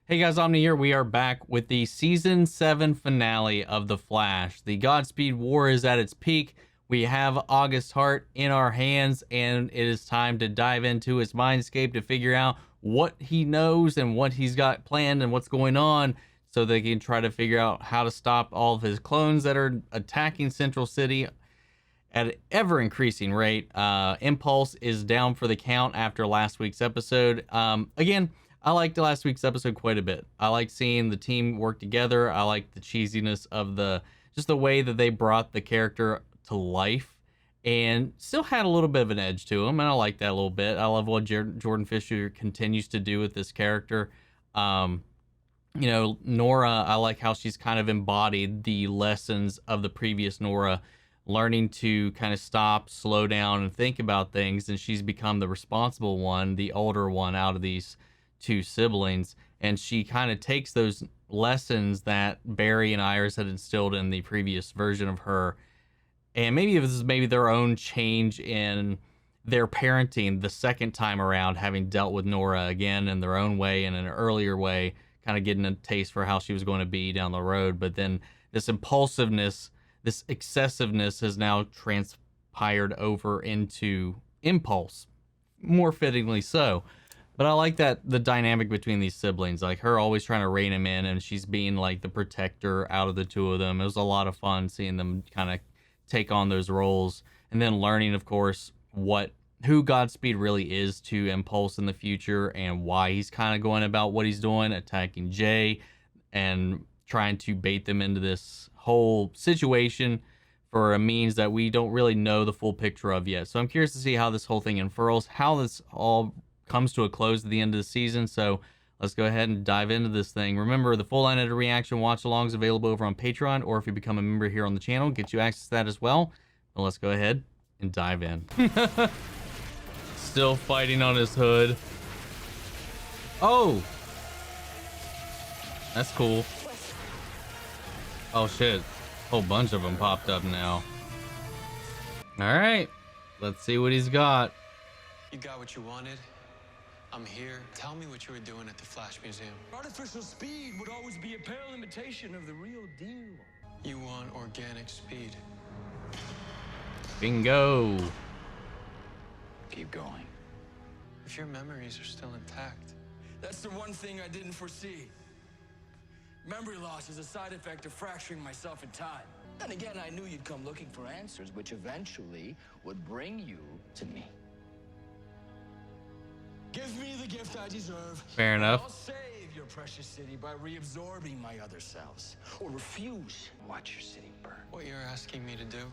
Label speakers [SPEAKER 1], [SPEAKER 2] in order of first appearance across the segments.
[SPEAKER 1] Hey guys, Omni here. We are back with the Season 7 finale of The Flash. The Godspeed War is at its peak. We have August Hart in our hands, and it is time to dive into his mindscape to figure out what he knows and what he's got planned and what's going on, so they can try to figure out how to stop all of his clones that are attacking Central City at an ever increasing rate. Impulse is down for the count after last week's episode. Again, I liked last week's episode quite a bit. I like seeing the team work together. I like the cheesiness of just the way that they brought the character to life, and still had a little bit of an edge to him, and I like that a little bit. I love what Jordan Fisher continues to do with this character. Nora, I like how she's kind of embodied the lessons of the previous Nora, learning to kind of stop, slow down, and think about things, and she's become the responsible one, the older one out of these two siblings, and she kind of takes those lessons that Barry and Iris had instilled in the previous version of her, and maybe this is their own change in their parenting the second time around, having dealt with Nora again in their own way, in an earlier way, kind of getting a taste for how she was going to be down the road. But then this impulsiveness, this excessiveness has now transpired over into impulse, more fittingly so. But I like that the dynamic between these siblings, like her always trying to rein him in, and she's being like the protector out of the two of them. It was a lot of fun seeing them kind of take on those roles, and then learning, of course, who Godspeed really is to Impulse in the future, and why he's kind of going about what he's doing, attacking Jay and trying to bait them into this whole situation for a means that we don't really know the full picture of yet. So I'm curious to see how this whole thing unfurls, how this all comes to a close at the end of the season. So let's go ahead and dive into this thing. Remember, the full unedited reaction watch along is available over on Patreon, or if you become a member here on the channel, get you access to that as well. But let's go ahead and dive in. Still fighting on his hood. Oh, that's cool. Oh shit, a whole bunch of them popped up now. All right, let's see what he's got.
[SPEAKER 2] You got what you wanted. I'm here. Tell me what you were doing at the Flash Museum.
[SPEAKER 3] Artificial speed would always be a pale imitation of the real deal.
[SPEAKER 2] You want organic speed.
[SPEAKER 1] Bingo.
[SPEAKER 3] Keep going.
[SPEAKER 2] If your memories are still intact.
[SPEAKER 3] That's the one thing I didn't foresee. Memory loss is a side effect of fracturing myself in time. Then again, I knew you'd come looking for answers, which eventually would bring you to me. Give me the gift I deserve.
[SPEAKER 1] Fair enough.
[SPEAKER 3] I'll save your precious city by reabsorbing my other selves. Or refuse. Watch your city burn.
[SPEAKER 2] What you're asking me to do,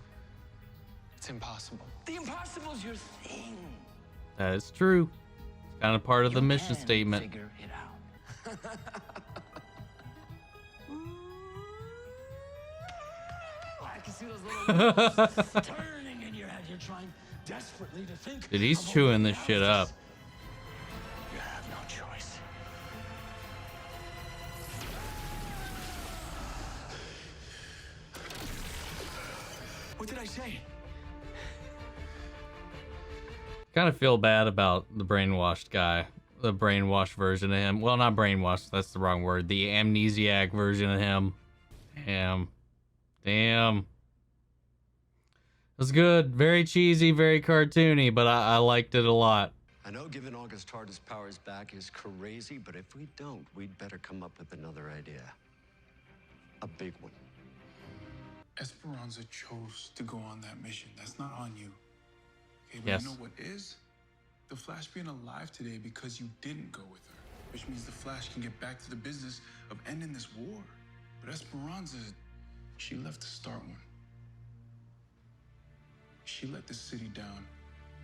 [SPEAKER 2] it's impossible.
[SPEAKER 3] The impossible's your thing.
[SPEAKER 1] That is true. It's kind of part of the mission
[SPEAKER 3] can
[SPEAKER 1] statement.
[SPEAKER 3] Figure it out. I can see those little wheels turning in your head. You're trying desperately to think.
[SPEAKER 1] Dude, he's chewing this shit up.
[SPEAKER 3] You have no choice. What did I say?
[SPEAKER 1] Kind of feel bad about the brainwashed guy, the brainwashed version of him. Well, not brainwashed, that's the wrong word. The amnesiac version of him. Damn. It was good. Very cheesy, very cartoony, but I liked it a lot.
[SPEAKER 4] I know giving August Hart his powers back is crazy, but if we don't, we'd better come up with another idea. A big one.
[SPEAKER 5] Esperanza chose to go on that mission. That's not on you. Okay, but
[SPEAKER 1] Yes.
[SPEAKER 5] you know what is? The Flash being alive today because you didn't go with her, which means the Flash can get back to the business of ending this war. But Esperanza, she left to start one. She let the city down.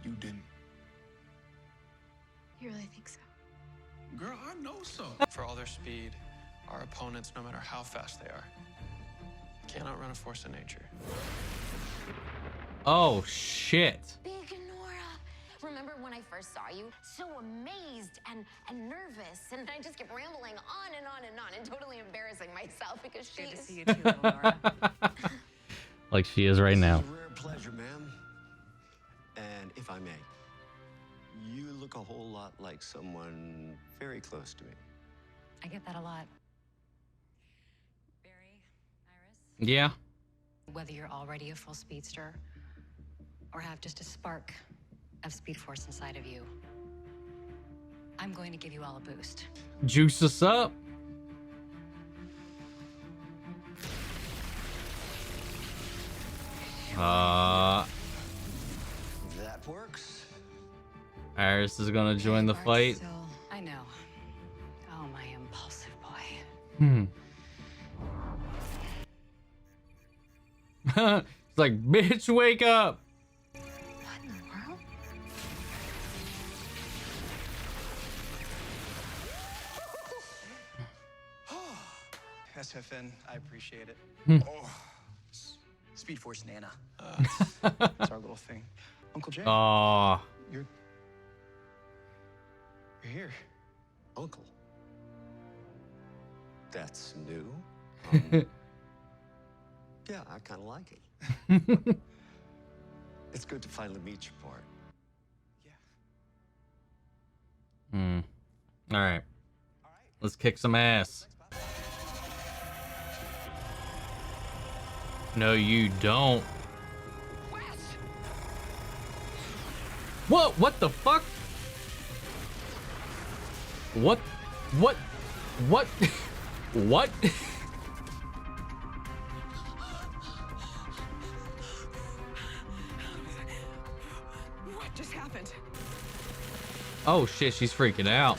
[SPEAKER 5] You didn't.
[SPEAKER 6] You really think so?
[SPEAKER 5] Girl, I know so.
[SPEAKER 2] For all their speed, our opponents, no matter how fast they are, can't outrun a force of nature.
[SPEAKER 1] Oh, shit.
[SPEAKER 6] Big Nora. Remember when I first saw you? So amazed and nervous. And I just kept rambling on and on and on and totally embarrassing myself because she's...
[SPEAKER 7] Good to see you too, little Nora.
[SPEAKER 1] Like she is right now.
[SPEAKER 4] It's a rare pleasure, ma'am. And if I may, you look a whole lot like someone very close to me.
[SPEAKER 7] I get that a lot. Barry, Iris?
[SPEAKER 1] Yeah.
[SPEAKER 7] Whether you're already a full speedster or have just a spark of speed force inside of you, I'm going to give you all a boost.
[SPEAKER 1] Juice us up.
[SPEAKER 4] That works.
[SPEAKER 1] Iris is gonna join the fight.
[SPEAKER 7] Still, I know. Oh, my impulsive boy.
[SPEAKER 1] It's like, bitch, wake up.
[SPEAKER 7] What in the world?
[SPEAKER 8] SFN, I appreciate it. Oh, Speed Force Nana. It's our little thing. Uncle Jay,
[SPEAKER 1] Aw.
[SPEAKER 8] you're here.
[SPEAKER 4] Uncle. That's new. Yeah, I kind of like it. It's good to finally meet your part.
[SPEAKER 8] Yeah.
[SPEAKER 1] All right. Let's kick some ass. No, you don't. Whoa, what the fuck? What? What? What? What?
[SPEAKER 9] What just happened?
[SPEAKER 1] Oh shit, she's freaking out.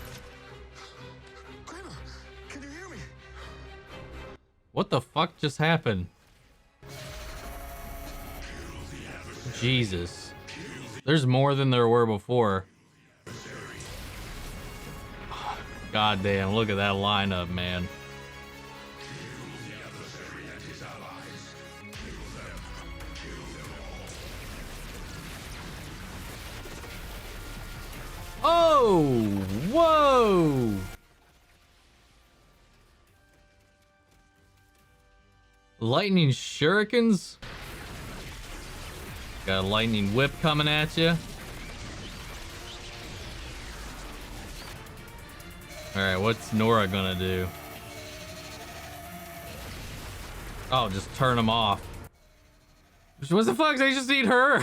[SPEAKER 3] Kramer, can you hear me?
[SPEAKER 1] What the fuck just happened? Jesus. There's more than there were before. God damn, look at that lineup, man. Oh, whoa. Lightning shurikens? Got a lightning whip coming at you. Alright, what's Nora gonna do? Oh, just turn them off. What the fuck? They just need her.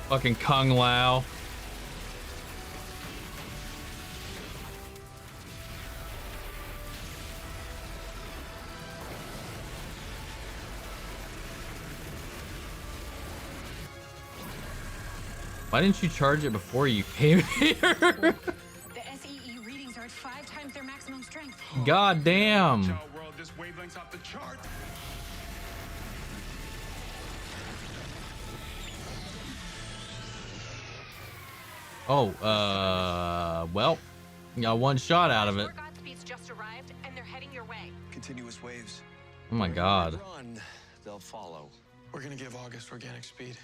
[SPEAKER 1] Fucking Kung Lao. Why didn't you charge it before you came here?
[SPEAKER 7] The SEE readings are at 5 times their maximum strength.
[SPEAKER 1] God damn.
[SPEAKER 5] World, this wavelength's off the chart.
[SPEAKER 1] Oh, well, you got one shot out of it.
[SPEAKER 9] Godspeed's just arrived, and they're heading your way.
[SPEAKER 8] Continuous waves.
[SPEAKER 1] Oh my god.
[SPEAKER 4] Run, they'll follow.
[SPEAKER 2] We're gonna give August organic speed.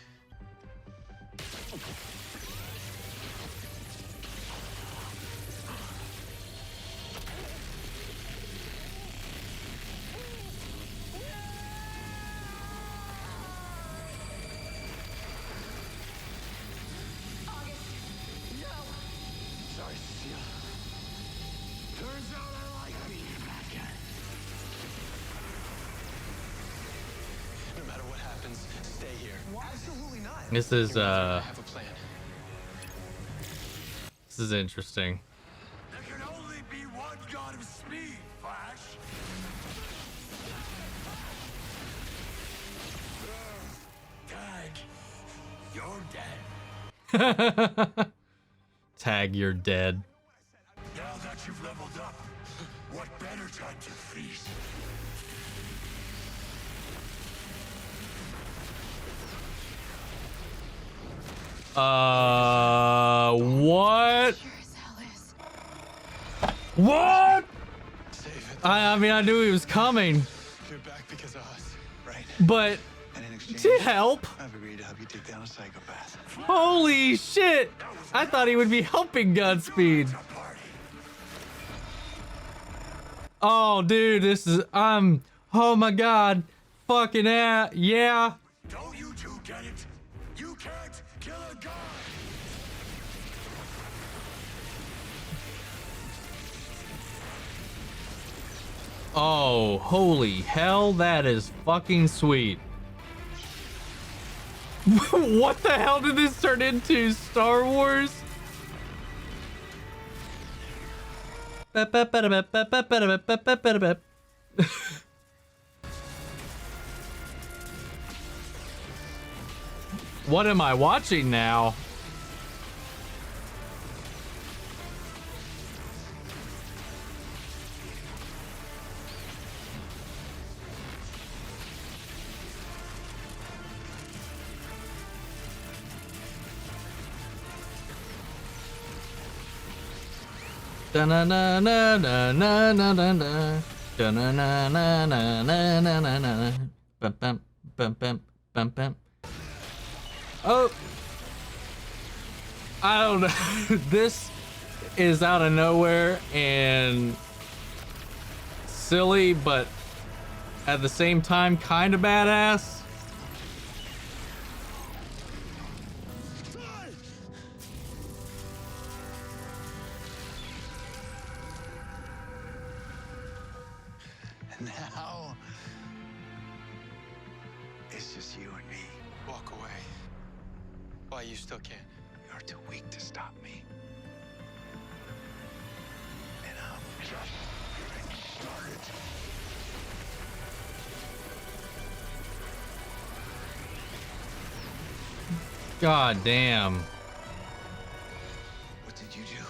[SPEAKER 3] Sorry, Cecile. Turns out I like being a bad guy.
[SPEAKER 2] No matter what happens, stay here.
[SPEAKER 8] Absolutely not.
[SPEAKER 1] This is
[SPEAKER 2] I have a plan.
[SPEAKER 1] this is interesting.
[SPEAKER 3] There can only be one god of speed, Flash. Tag, you're dead.
[SPEAKER 1] Tag, you're dead.
[SPEAKER 3] Now that you've leveled up, what better time to feast?
[SPEAKER 1] What?
[SPEAKER 6] Sure as hell is.
[SPEAKER 1] What?
[SPEAKER 2] Save it.
[SPEAKER 1] I mean, I knew he was coming,
[SPEAKER 2] You're back because of us.
[SPEAKER 8] Right.
[SPEAKER 1] but
[SPEAKER 8] And in exchange,
[SPEAKER 1] to help?
[SPEAKER 8] I've agreed to help you take down a psychopath.
[SPEAKER 1] Holy shit! I thought he would be helping Godspeed. Oh, dude, this is, oh my god. Fucking yeah.
[SPEAKER 3] Don't you two get it? You can't kill a god.
[SPEAKER 1] Oh, holy hell, that is fucking sweet. What the hell did this turn into? Star Wars? What am I watching now? Da na na na na na na na na da na na na na na na na na bum bum bum bum bum bum. Oh, I don't know. This is out of nowhere and silly, but at the same time kind of badass.
[SPEAKER 3] Now, it's just you and me.
[SPEAKER 2] Walk away. Why, you still can't?
[SPEAKER 3] You're too weak to stop me. And I'm just getting started.
[SPEAKER 1] God damn.
[SPEAKER 3] What did you do?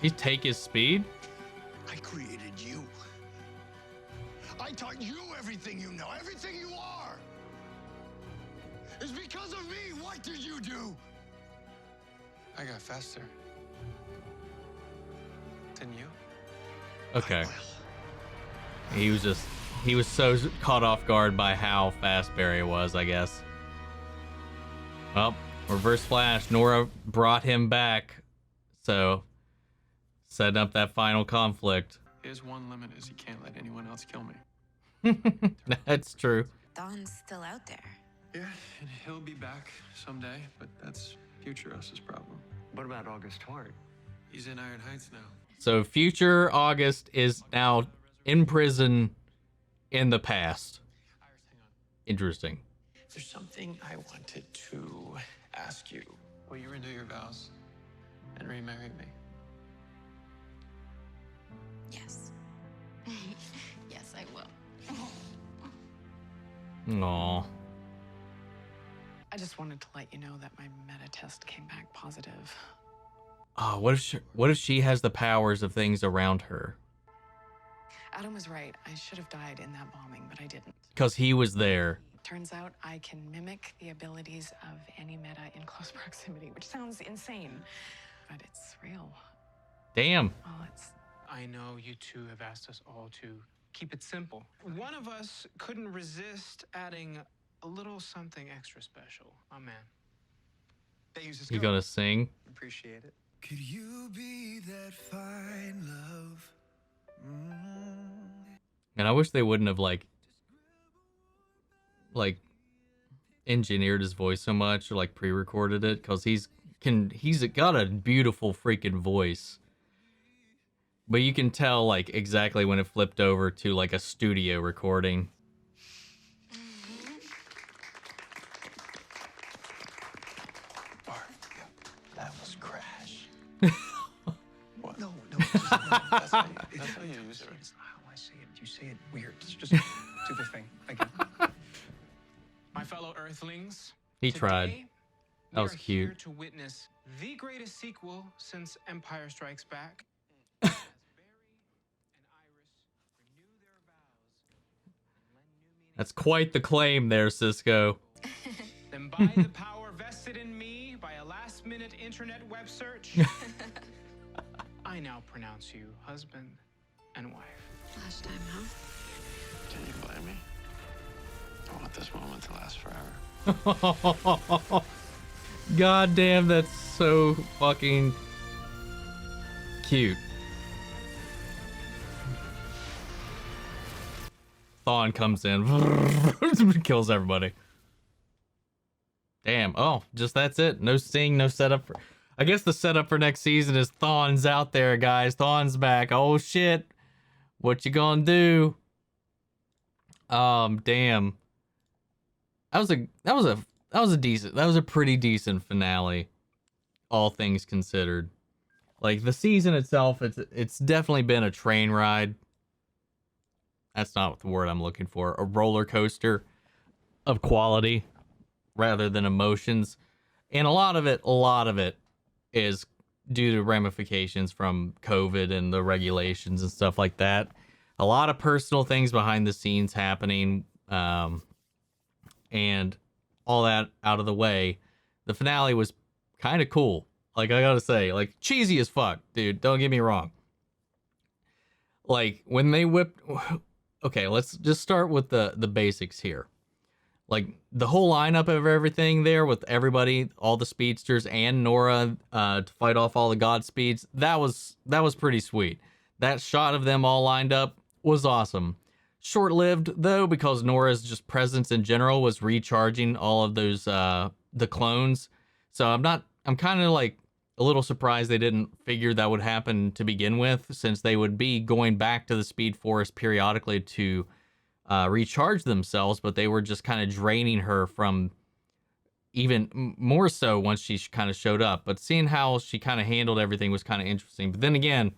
[SPEAKER 1] You take his speed?
[SPEAKER 3] I created you. I taught you everything you know, everything you are. It's because of me. What did you do?
[SPEAKER 2] I got faster. Didn't you?
[SPEAKER 1] Okay. He was so caught off guard by how fast Barry was, I guess. Well, reverse flash. Nora brought him back. So, setting up that final conflict.
[SPEAKER 2] His one limit is he can't let anyone else kill me.
[SPEAKER 1] That's true.
[SPEAKER 6] Thawne's still out there.
[SPEAKER 2] Yeah, and he'll be back someday, but that's future us's problem.
[SPEAKER 4] What about August Hart?
[SPEAKER 2] He's in Iron Heights now.
[SPEAKER 1] So future August is now in prison in the past. Interesting.
[SPEAKER 2] There's something I wanted to ask you. Will you renew your vows and remarry me?
[SPEAKER 6] Yes. Yes, I will.
[SPEAKER 1] Aw.
[SPEAKER 9] I just wanted to let you know that my meta test came back positive.
[SPEAKER 1] Oh, what if she has the powers of things around her?
[SPEAKER 9] Adam was right. I should have died in that bombing, but I didn't.
[SPEAKER 1] Because he was there.
[SPEAKER 9] Turns out I can mimic the abilities of any meta in close proximity, which sounds insane, but it's real.
[SPEAKER 1] Damn.
[SPEAKER 9] Well, it's...
[SPEAKER 10] I know you two have asked us all to keep it simple. One of us couldn't resist adding a little something extra special. Oh, man.
[SPEAKER 1] You gonna sing?
[SPEAKER 3] Appreciate it.
[SPEAKER 11] Could you be that fine love?
[SPEAKER 1] And I wish they wouldn't have like engineered his voice so much or like pre-recorded it, because he's got a beautiful freaking voice. But you can tell like exactly when it flipped over to like a studio recording.
[SPEAKER 3] That was crash.
[SPEAKER 2] What?
[SPEAKER 3] No.
[SPEAKER 2] That's how you use it.
[SPEAKER 8] It's not how I say it. You say it weird. Just do the thing. Thank you.
[SPEAKER 10] My fellow Earthlings.
[SPEAKER 1] He tried.
[SPEAKER 10] Today,
[SPEAKER 1] That was
[SPEAKER 10] we are
[SPEAKER 1] cute.
[SPEAKER 10] here to witness the greatest sequel since Empire Strikes Back.
[SPEAKER 1] That's quite the claim there, Cisco.
[SPEAKER 10] Then by the power vested in me by a last-minute internet web search, I now pronounce you husband and wife.
[SPEAKER 6] Last time, huh?
[SPEAKER 2] Can you blame me? I want this moment to last forever.
[SPEAKER 1] God damn, that's so fucking cute. Thawne comes in, kills everybody. Damn. Oh, just that's it. No sting, no setup for... I guess the setup for next season is Thawne's out there, guys. Thawne's back. Oh, shit. What you gonna do? Damn. That was a pretty decent finale, all things considered. Like, the season itself, it's definitely been a train ride. That's not the word I'm looking for. A roller coaster of quality rather than emotions. And a lot of it is due to ramifications from COVID and the regulations and stuff like that. A lot of personal things behind the scenes happening, and all that out of the way. The finale was kind of cool. Like, I gotta say, like, cheesy as fuck, dude. Don't get me wrong. Like, when they whipped... Okay, let's just start with the basics here. Like, the whole lineup of everything there with everybody, all the speedsters and Nora to fight off all the Godspeeds, that was pretty sweet. That shot of them all lined up was awesome. Short-lived, though, because Nora's just presence in general was recharging all of those, the clones. So I'm kind of like a little surprised they didn't figure that would happen to begin with, since they would be going back to the Speed Force periodically to recharge themselves, but they were just kind of draining her from even more so once she kind of showed up. But seeing how she kind of handled everything was kind of interesting. But then again,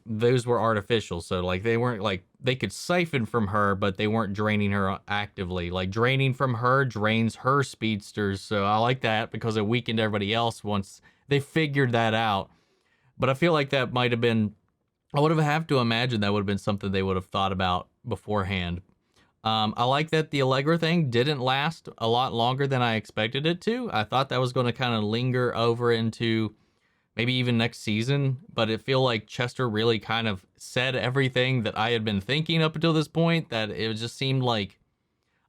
[SPEAKER 1] those were artificial, so like they weren't like, they could siphon from her, but they weren't draining her actively. Like, draining from her drains her speedsters, so I like that because it weakened everybody else once they figured that out. But I feel like that might have been, I would have to imagine that would have been something they would have thought about beforehand. I like that the Allegra thing didn't last a lot longer than I expected it to. I thought that was going to kind of linger over into maybe even next season, but it feel like Chester really kind of said everything that I had been thinking up until this point, that it just seemed like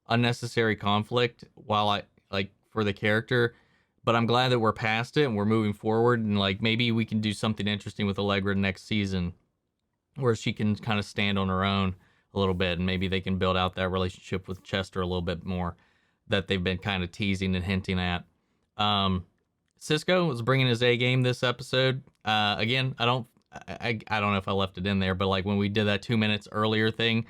[SPEAKER 1] unnecessary conflict while I, like, for the character. But I'm glad that we're past it and we're moving forward, and like maybe we can do something interesting with Allegra next season where she can kind of stand on her own a little bit, and maybe they can build out that relationship with Chester a little bit more that they've been kind of teasing and hinting at. Cisco was bringing his A game this episode. Again, I don't know if I left it in there, but like when we did that 2 minutes earlier thing,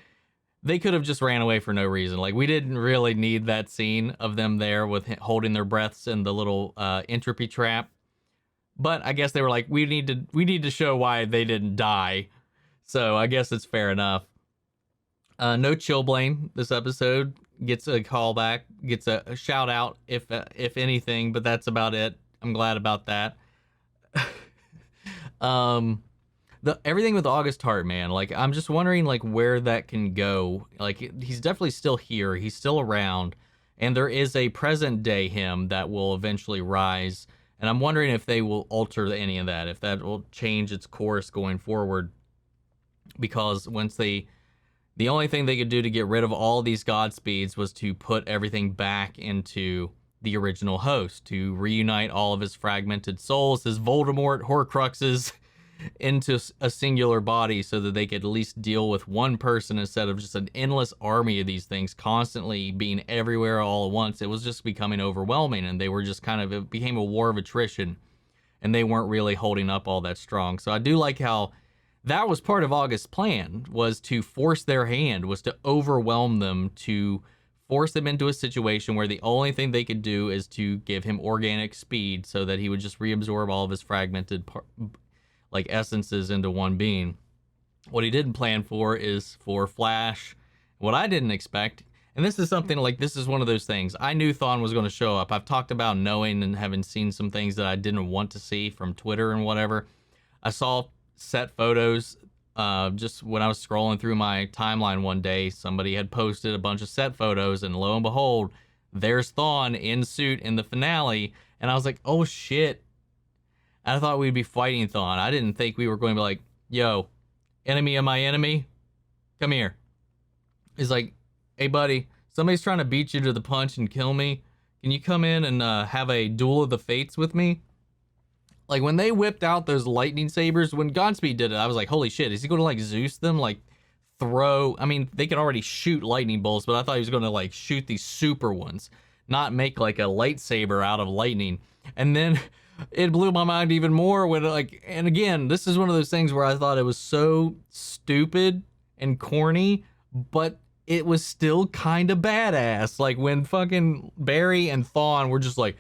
[SPEAKER 1] they could have just ran away for no reason. Like, we didn't really need that scene of them there with holding their breaths in the little entropy trap. But I guess they were like, we need to show why they didn't die. So I guess it's fair enough. No Chillblaine this episode. Gets a callback, gets a shout out if anything, but that's about it. I'm glad about that. Everything with August Hart, man, like, I'm just wondering like where that can go. Like, he's definitely still here, he's still around, and there is a present day him that will eventually rise, and I'm wondering if they will alter any of that, if that will change its course going forward, because the only thing they could do to get rid of all these Godspeeds was to put everything back into the original host, to reunite all of his fragmented souls, his Voldemort Horcruxes, into a singular body, so that they could at least deal with one person instead of just an endless army of these things constantly being everywhere all at once. It was just becoming overwhelming, and they were just it became a war of attrition, and they weren't really holding up all that strong. So I do like how that was part of August's plan, was to force their hand, was to overwhelm them, to force them into a situation where the only thing they could do is to give him organic speed so that he would just reabsorb all of his fragmented essences into one being. What he didn't plan for is for Flash. What I didn't expect, and this is something like, this is one of those things, I knew Thawne was going to show up. I've talked about knowing and having seen some things that I didn't want to see from Twitter and whatever. I saw set photos just when I was scrolling through my timeline one day. Somebody had posted a bunch of set photos, and lo and behold, there's Thawne in suit in the finale, and I was like, oh shit. I thought we'd be fighting Thawne. I didn't think we were going to be like, yo, enemy of my enemy, come here. He's like, hey buddy, somebody's trying to beat you to the punch and kill me. Can you come in and have a duel of the fates with me? Like, when they whipped out those lightning sabers, when Godspeed did it, I was like, holy shit, is he going to like Zeus them? Like, throw, I mean, they could already shoot lightning bolts, but I thought he was going to like shoot these super ones, not make like a lightsaber out of lightning. And then it blew my mind even more when like, and again, this is one of those things where I thought it was so stupid and corny, but it was still kind of badass. Like when fucking Barry and Thawne were just like,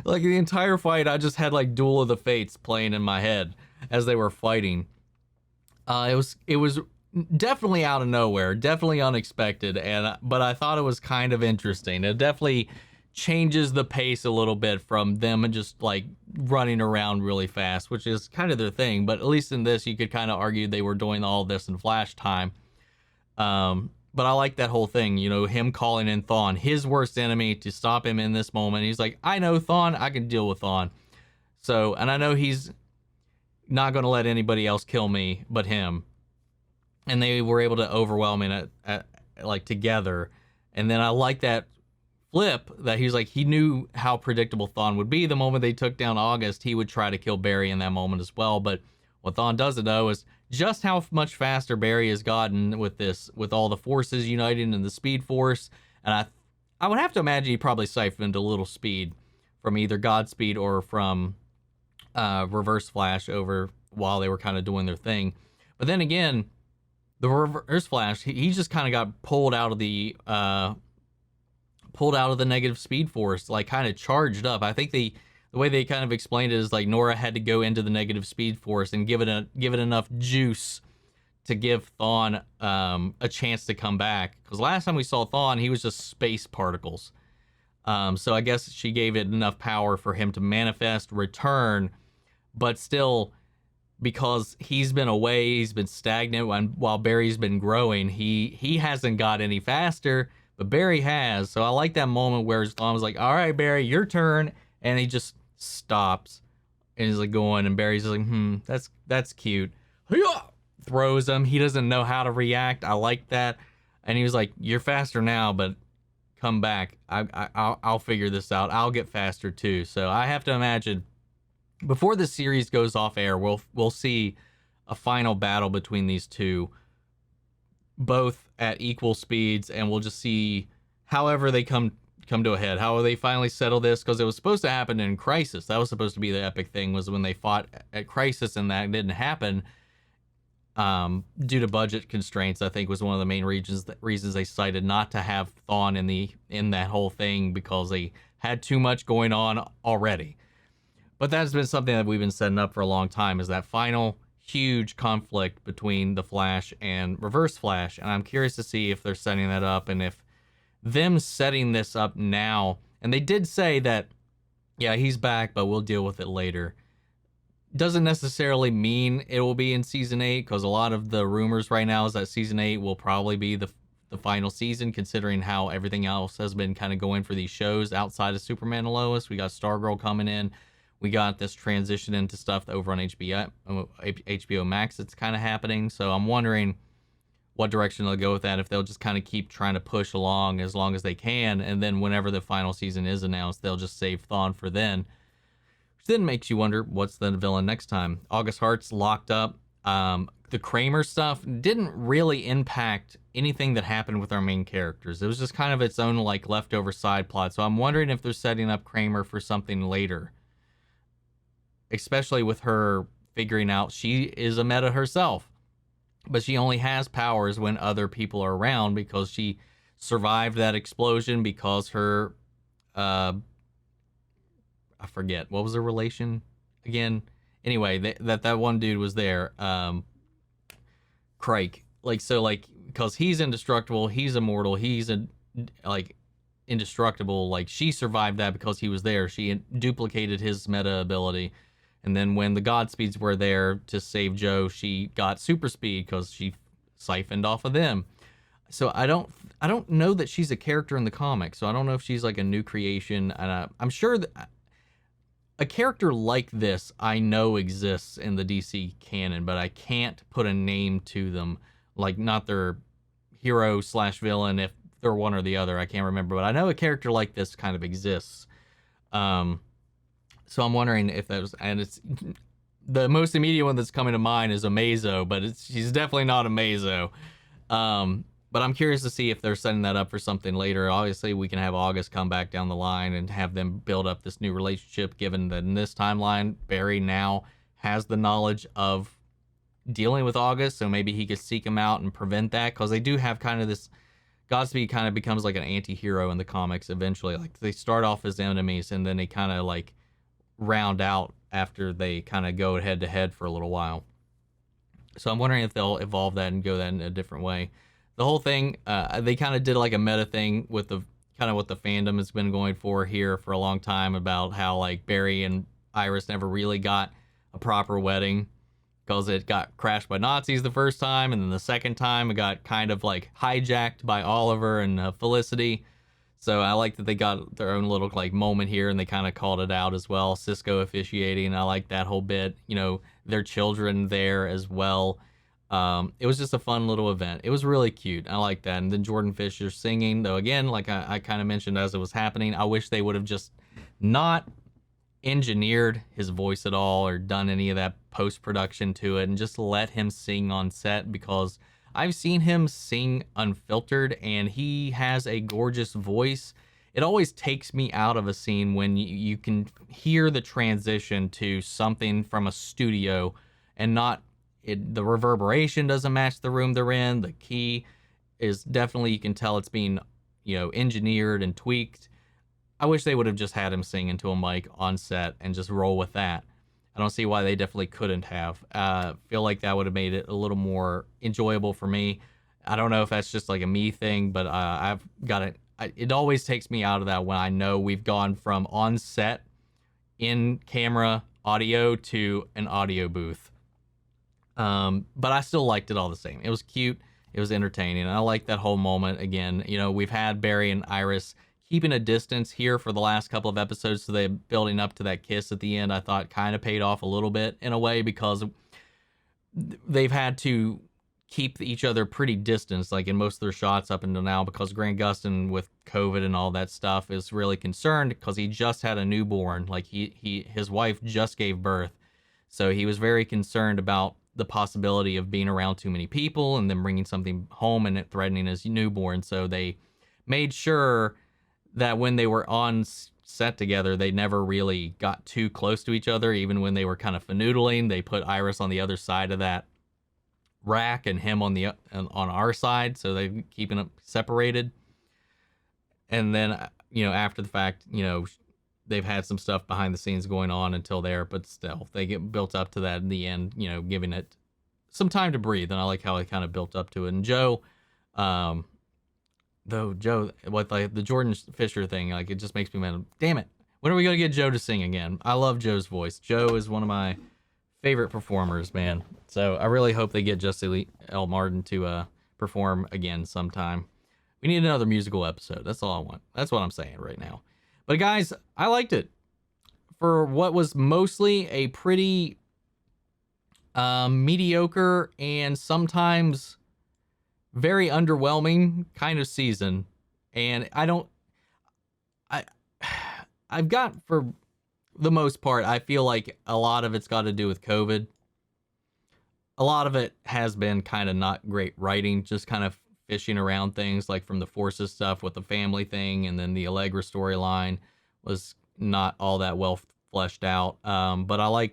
[SPEAKER 1] like the entire fight, I just had like Duel of the Fates playing in my head as they were fighting. It was definitely out of nowhere, definitely unexpected, but I thought it was kind of interesting. It definitely changes the pace a little bit from them just like running around really fast, which is kind of their thing. But at least in this, you could kind of argue they were doing all this in flash time. But I like that whole thing, you know, him calling in Thawne, his worst enemy, to stop him in this moment. He's like, I know Thawne, I can deal with Thawne. So, and I know he's not going to let anybody else kill me but him. And they were able to overwhelm him like together. And then I like that flip that he's like, he knew how predictable Thawne would be. The moment they took down August, he would try to kill Barry in that moment as well. But what Thawne doesn't know is just how much faster Barry has gotten with this, with all the forces uniting in the Speed Force. And I would have to imagine he probably siphoned a little speed from either Godspeed or from Reverse Flash over while they were kind of doing their thing. But then again, the Reverse Flash, he just kind of got pulled out of the negative Speed Force, like kind of charged up. I think the way they kind of explained it is like Nora had to go into the negative Speed Force and give it enough juice to give Thawne a chance to come back. Because last time we saw Thawne, he was just space particles. So I guess she gave it enough power for him to manifest, return, but still, because he's been away, he's been stagnant while Barry's been growing. He hasn't got any faster, but Barry has. So I like that moment where Thawne was like, all right, Barry, your turn. And he just stops and he's like going, and Barry's like, that's cute. Throws him. He doesn't know how to react. I like that. And he was like, you're faster now, but come back. I'll figure this out. I'll get faster too. So I have to imagine before the series goes off air, we'll see a final battle between these two, both at equal speeds, and we'll just see however they come to a head, how they finally settle this, because it was supposed to happen in Crisis. That was supposed to be the epic thing, was when they fought at Crisis, and that didn't happen due to budget constraints. I think was one of the main reasons they cited not to have Thawne in that whole thing, because they had too much going on already. But that's been something that we've been setting up for a long time, is that final huge conflict between the Flash and Reverse Flash. And I'm curious to see if they're setting that up, and if them setting this up now, and they did say that, yeah, he's back, but we'll deal with it later, doesn't necessarily mean it will be in season 8, because a lot of the rumors right now is that season 8 will probably be the final season, considering how everything else has been kind of going for these shows outside of Superman and Lois. We got Stargirl coming in. We got this transition into stuff over on HBO Max that's kind of happening. So I'm wondering what direction they'll go with that, if they'll just kind of keep trying to push along as long as they can, and then whenever the final season is announced, they'll just save Thawne for then. Which then makes you wonder, what's the villain next time? August Hart's locked up. The Kramer stuff didn't really impact anything that happened with our main characters. It was just kind of its own like leftover side plot. So I'm wondering if they're setting up Kramer for something later, especially with her figuring out she is a meta herself, but she only has powers when other people are around, because she survived that explosion because her, I forget, what was her relation again? Anyway, that one dude was there, Crake. Because he's indestructible, he's immortal, he's indestructible. Like, she survived that because he was there. She duplicated his meta ability. And then when the Godspeeds were there to save Joe, she got super speed because she siphoned off of them. So I don't know that she's a character in the comics. So I don't know if she's like a new creation. And I'm sure that a character like this I know exists in the DC canon, but I can't put a name to them. Like, not their hero / villain, if they're one or the other. I can't remember. But I know a character like this kind of exists. So I'm wondering if that was, and it's the most immediate one that's coming to mind is Amazo, but she's definitely not Amazo. But But I'm curious to see if they're setting that up for something later. Obviously, we can have August come back down the line and have them build up this new relationship, given that in this timeline, Barry now has the knowledge of dealing with August, so maybe he could seek him out and prevent that, because they do have kind of this... Godspeed kind of becomes like an anti-hero in the comics eventually. Like, they start off as enemies, and then they kind of like round out after they kind of go head-to-head for a little while. So I'm wondering if they'll evolve that and go that in a different way. The whole thing, they kind of did like a meta thing with the kind of what the fandom has been going for here for a long time, about how like Barry and Iris never really got a proper wedding because it got crashed by Nazis the first time, and then the second time it got kind of like hijacked by Oliver and Felicity. So I like that they got their own little like moment here, and they kind of called it out as well. Cisco officiating, I like that whole bit. You know, their children there as well. It was just a fun little event. It was really cute. I like that. And then Jordan Fisher singing, though, again, like I kind of mentioned as it was happening, I wish they would have just not engineered his voice at all or done any of that post-production to it and just let him sing on set, because I've seen him sing unfiltered and he has a gorgeous voice. It always takes me out of a scene when you can hear the transition to something from a studio and not the reverberation doesn't match the room they're in. The key is definitely, you can tell it's being, you know, engineered and tweaked. I wish they would have just had him sing into a mic on set and just roll with that. I don't see why they definitely couldn't have. Feel like that would have made it a little more enjoyable for me. I don't know if that's just like a me thing, but I've got it. It always takes me out of that when I know we've gone from on set, in camera audio to an audio booth. But I still liked it all the same. It was cute. It was entertaining. And I like that whole moment again. You know, we've had Barry and Iris keeping a distance here for the last couple of episodes, so they building up to that kiss at the end, I thought kind of paid off a little bit in a way, because they've had to keep each other pretty distant, like in most of their shots up until now, because Grant Gustin with COVID and all that stuff is really concerned because he just had a newborn. Like his wife just gave birth. So he was very concerned about the possibility of being around too many people and then bringing something home and it threatening his newborn. So they made sure that when they were on set together, they never really got too close to each other. Even when they were kind of fanoodling, they put Iris on the other side of that rack and him on our side, so they keeping them separated. And then, you know, after the fact, you know, they've had some stuff behind the scenes going on until there, but still, they get built up to that in the end, you know, giving it some time to breathe. And I like how they kind of built up to it. And Joe, what like the Jordan Fisher thing, like it just makes me mad. Damn it. When are we going to get Joe to sing again? I love Joe's voice. Joe is one of my favorite performers, man. So I really hope they get Jesse L. Martin to perform again sometime. We need another musical episode. That's all I want. That's what I'm saying right now. But guys, I liked it. For what was mostly a pretty mediocre and sometimes very underwhelming kind of season. And I've got, for the most part, I feel like a lot of it's got to do with COVID. A lot of it has been kind of not great writing, just kind of fishing around things, like from the Forces stuff with the family thing, and then the Allegra storyline was not all that well fleshed out. But I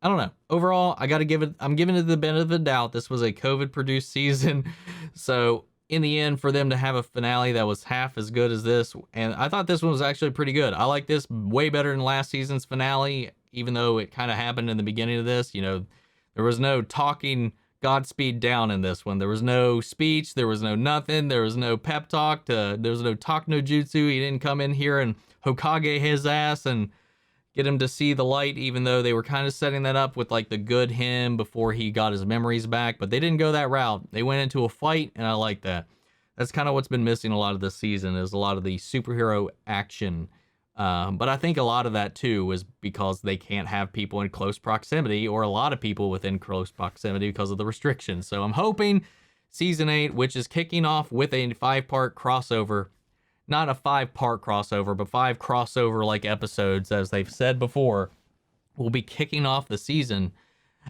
[SPEAKER 1] don't know. Overall, I'm giving it the benefit of the doubt. This was a COVID-produced season. So in the end, for them to have a finale that was half as good as this, and I thought this one was actually pretty good. I like this way better than last season's finale, even though it kind of happened in the beginning of this. You know, there was no talking Godspeed down in this one. There was no speech. There was no nothing. There was no pep talk. There was no talk no jutsu. He didn't come in here and Hokage his ass and get him to see the light, even though they were kind of setting that up with like the good him before he got his memories back. But they didn't go that route. They went into a fight, and I like that. That's kind of what's been missing a lot of this season, is a lot of the superhero action. But I think a lot of that too is because they can't have people in close proximity, or a lot of people within close proximity, because of the restrictions. So I'm hoping season 8, which is kicking off with a 5-part crossover, not a 5-part crossover, but 5 crossover like episodes, as they've said before, will be kicking off the season.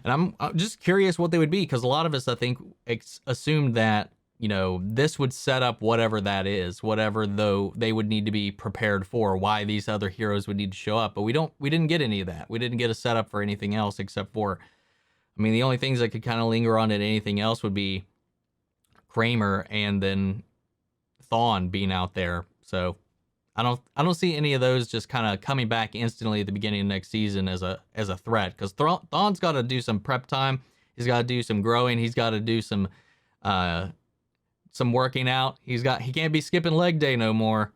[SPEAKER 1] And I'm just curious what they would be, because a lot of us, I think, assumed that, you know, this would set up whatever that is, whatever though they would need to be prepared for, why these other heroes would need to show up. But we didn't get any of that. We didn't get a setup for anything else except for, I mean, the only things that could kind of linger on at anything else would be Kramer and then Thawne being out there. So I don't see any of those just kind of coming back instantly at the beginning of next season as a threat, because Thawne's got to do some prep time. He's got to do some growing. He's got to do some working out. He can't be skipping leg day no more.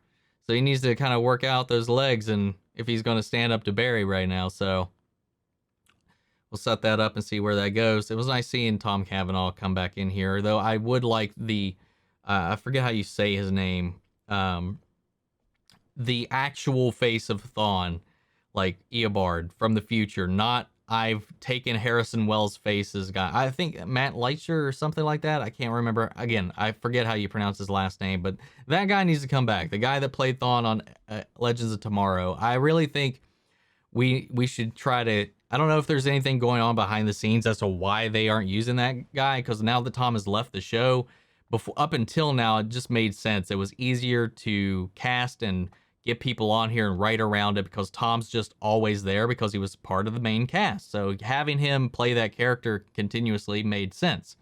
[SPEAKER 1] So he needs to kind of work out those legs, and if he's going to stand up to Barry right now. So we'll set that up and see where that goes. It was nice seeing Tom Cavanagh come back in here, though I would like the I forget how you say his name. The actual face of Thawne, like Eobard from the future, not I've taken Harrison Wells' face as guy. I think Matt Leitcher or something like that. I can't remember. Again, I forget how you pronounce his last name, but that guy needs to come back. The guy that played Thawne on Legends of Tomorrow. I really think we should try to. I don't know if there's anything going on behind the scenes as to why they aren't using that guy, because now that Tom has left the show, up until now, it just made sense. It was easier to cast and get people on here and write around it because Tom's just always there because he was part of the main cast. So having him play that character continuously made sense.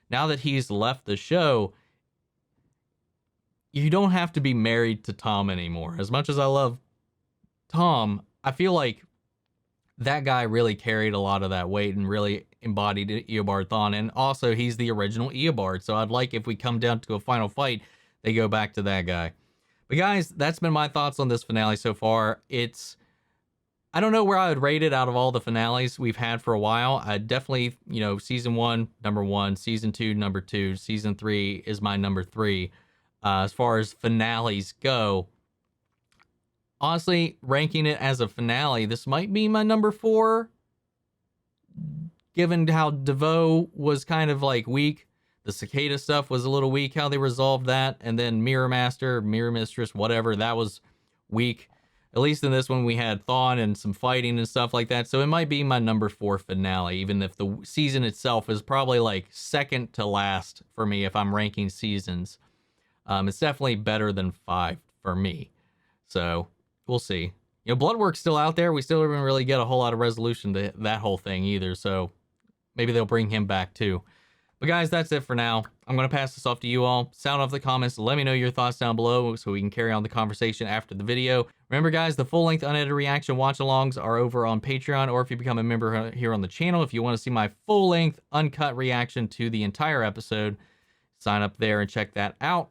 [SPEAKER 1] Now that he's left the show, you don't have to be married to Tom anymore. As much as I love Tom, I feel like that guy really carried a lot of that weight and really embodied Eobard Thawne. And also, he's the original Eobard. So I'd like, if we come down to a final fight, they go back to that guy. But guys, that's been my thoughts on this finale so far. I don't know where I would rate it out of all the finales we've had for a while. I definitely, season 1, number 1, season 2, number 2, season 3 is my number 3. As far as finales go, honestly, ranking it as a finale, this might be my number 4, given how DeVoe was kind of like weak. The cicada stuff was a little weak, how they resolved that. And then Mirror Master, Mirror Mistress, whatever, that was weak. At least in this one, we had Thawne and some fighting and stuff like that. So it might be my number 4 finale, even if the season itself is probably like second to last for me if I'm ranking seasons. It's definitely better than 5 for me. So we'll see. Bloodwork's still out there. We still didn't really get a whole lot of resolution to that whole thing either. So maybe they'll bring him back too. But guys, that's it for now. I'm going to pass this off to you all. Sound off the comments. Let me know your thoughts down below so we can carry on the conversation after the video. Remember, guys, the full-length unedited reaction watch-alongs are over on Patreon, or if you become a member here on the channel, if you want to see my full-length, uncut reaction to the entire episode, sign up there and check that out.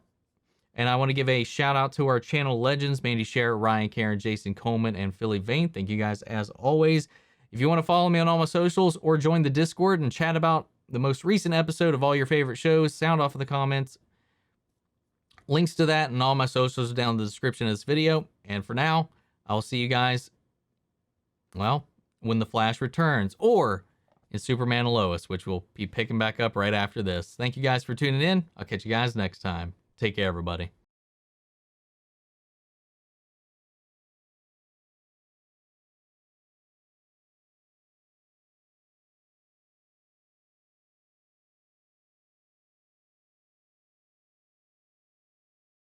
[SPEAKER 1] And I want to give a shout-out to our channel legends, Mandy Sher, Ryan Karen, Jason Coleman, and Philly Vane. Thank you guys as always. If you want to follow me on all my socials or join the Discord and chat about the most recent episode of all your favorite shows, sound off in the comments. Links to that and all my socials are down in the description of this video. And for now, I'll see you guys, well, when The Flash returns, or in Superman and Lois, which we'll be picking back up right after this. Thank you guys for tuning in. I'll catch you guys next time. Take care, everybody.